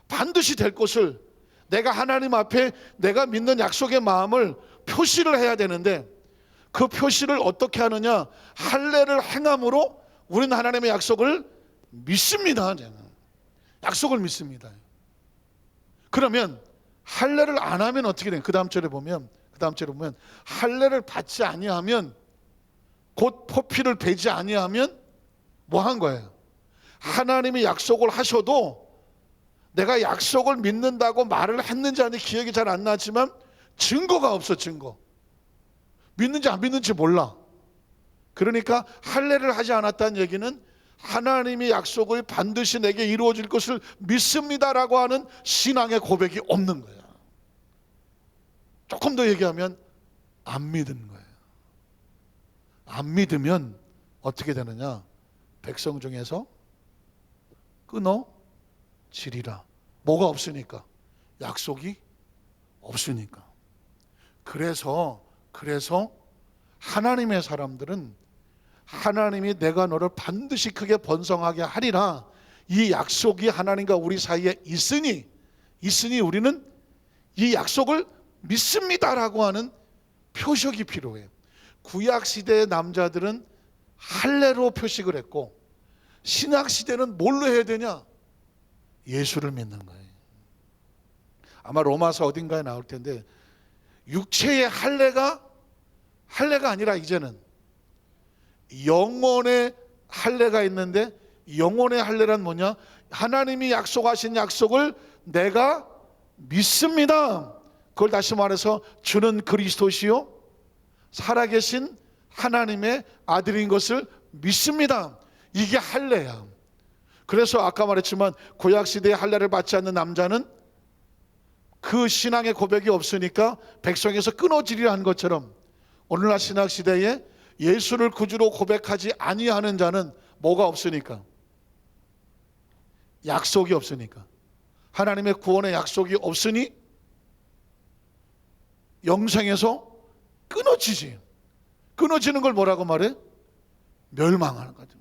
반드시 될 것을 내가 하나님 앞에 내가 믿는 약속의 마음을 표시를 해야 되는데 그 표시를 어떻게 하느냐? 할례를 행함으로 우리는 하나님의 약속을 믿습니다. 약속을 믿습니다. 그러면 할례를 안 하면 어떻게 돼요? 그 다음 절에 보면 할례를 받지 아니하면 곧 포피를 베지 아니하면 뭐 한 거예요? 하나님이 약속을 하셔도 내가 약속을 믿는다고 말을 했는지 아닌지 기억이 잘 안 나지만 증거가 없어. 증거 믿는지 안 믿는지 몰라. 그러니까 할례를 하지 않았다는 얘기는 하나님의 약속을 반드시 내게 이루어질 것을 믿습니다라고 하는 신앙의 고백이 없는 거야. 조금 더 얘기하면 안 믿은 거예요. 안 믿으면 어떻게 되느냐? 백성 중에서 끊어지리라. 뭐가 없으니까? 약속이 없으니까. 그래서 하나님의 사람들은 하나님이 내가 너를 반드시 크게 번성하게 하리라 이 약속이 하나님과 우리 사이에 있으니 우리는 이 약속을 믿습니다라고 하는 표식이 필요해요. 구약시대의 남자들은 할례로 표식을 했고 신약시대는 뭘로 해야 되냐? 예수를 믿는 거예요. 아마 로마서 어딘가에 나올 텐데 육체의 할례가 아니라 이제는 영혼의 할례가 있는데 영혼의 할례란 뭐냐? 하나님이 약속하신 약속을 내가 믿습니다. 그걸 다시 말해서 주는 그리스도시요 살아계신 하나님의 아들인 것을 믿습니다. 이게 할례야. 그래서 아까 말했지만 구약시대의 할례를 받지 않는 남자는 그 신앙의 고백이 없으니까 백성에서 끊어지리라 한 것처럼 오늘날 신학시대에 예수를 구주로 고백하지 아니하는 자는 뭐가 없으니까? 약속이 없으니까. 하나님의 구원의 약속이 없으니 영생에서 끊어지지. 끊어지는 걸 뭐라고 말해? 멸망하는 거죠.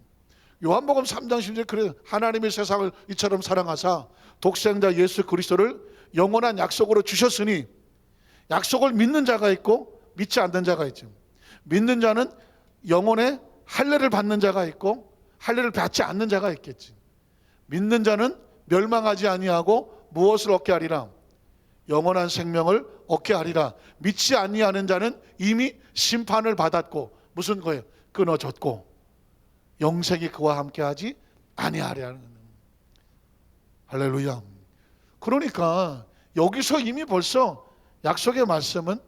요한복음 3장 10절에 그래요. 하나님이 세상을 이처럼 사랑하사 독생자 예수 그리스도를 영원한 약속으로 주셨으니 약속을 믿는 자가 있고 믿지 않는 자가 있죠. 믿는 자는 영혼의 할례를 받는 자가 있고 할례를 받지 않는 자가 있겠지. 믿는 자는 멸망하지 아니하고 무엇을 얻게 하리라? 영원한 생명을 얻게 하리라. 믿지 아니하는 자는 이미 심판을 받았고 무슨 거예요? 끊어졌고 영생이 그와 함께하지 아니하리라는 거예요. 할렐루야. 그러니까 여기서 이미 벌써 약속의 말씀은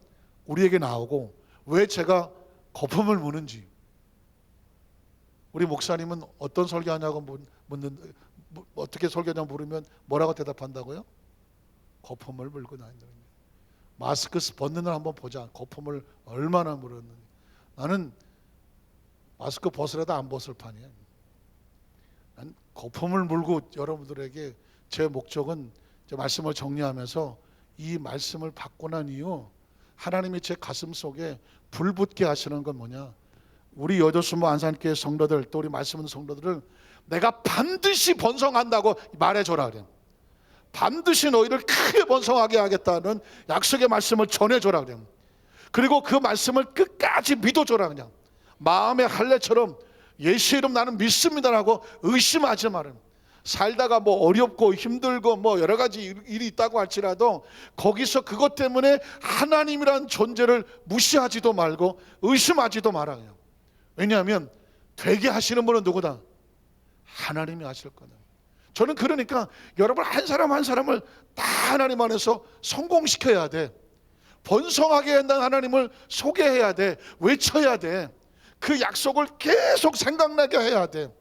우리에게 나오고 왜 제가 거품을 무는지 우리 목사님은 어떤 설교하냐고 묻는 어떻게 설교하냐고 물으면 뭐라고 대답한다고요? 거품을 물고 다닌다는 거예요. 마스크 벗는 날 한번 보자. 거품을 얼마나 물었는지. 나는 마스크 벗으라도 안 벗을 판이야. 난 거품을 물고 여러분들에게 제 목적은 제 말씀을 정리하면서 이 말씀을 받고 난 이후 하나님이 제 가슴 속에 불 붙게 하시는 건 뭐냐? 우리 여도수모 안산교회 성도들, 또 우리 말씀 있는 성도들을 내가 반드시 번성한다고 말해줘라 그래. 반드시 너희를 크게 번성하게 하겠다는 약속의 말씀을 전해줘라 그래. 그리고 그 말씀을 끝까지 믿어줘라. 그냥 마음의 할례처럼 예수 이름 나는 믿습니다라고 의심하지 마라. 살다가 뭐 어렵고 힘들고 뭐 여러 가지 일이 있다고 할지라도 거기서 그것 때문에 하나님이란 존재를 무시하지도 말고 의심하지도 말아요. 왜냐하면 되게 하시는 분은 누구다? 하나님이 하실 거다. 저는 그러니까 여러분 한 사람 한 사람을 다 하나님 안에서 성공시켜야 돼. 번성하게 한다는 하나님을 소개해야 돼. 외쳐야 돼. 그 약속을 계속 생각나게 해야 돼.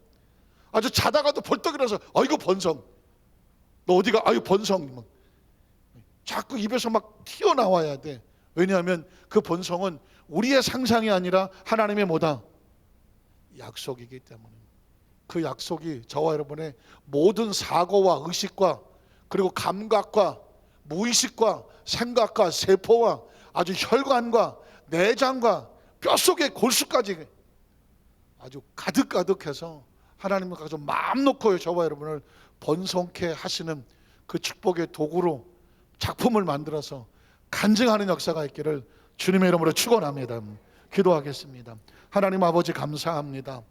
아주 자다가도 벌떡 일어나서 아이고 번성. 너 어디가? 아이고 번성. 자꾸 입에서 막 튀어나와야 돼. 왜냐하면 그 번성은 우리의 상상이 아니라 하나님의 뭐다? 약속이기 때문에. 그 약속이 저와 여러분의 모든 사고와 의식과 그리고 감각과 무의식과 생각과 세포와 아주 혈관과 내장과 뼛속의 골수까지 아주 가득가득해서 하나님을 가서 마음 놓고 저와 여러분을 번성케 하시는 그 축복의 도구로 작품을 만들어서 간증하는 역사가 있기를 주님의 이름으로 축원합니다. 기도하겠습니다. 하나님 아버지 감사합니다.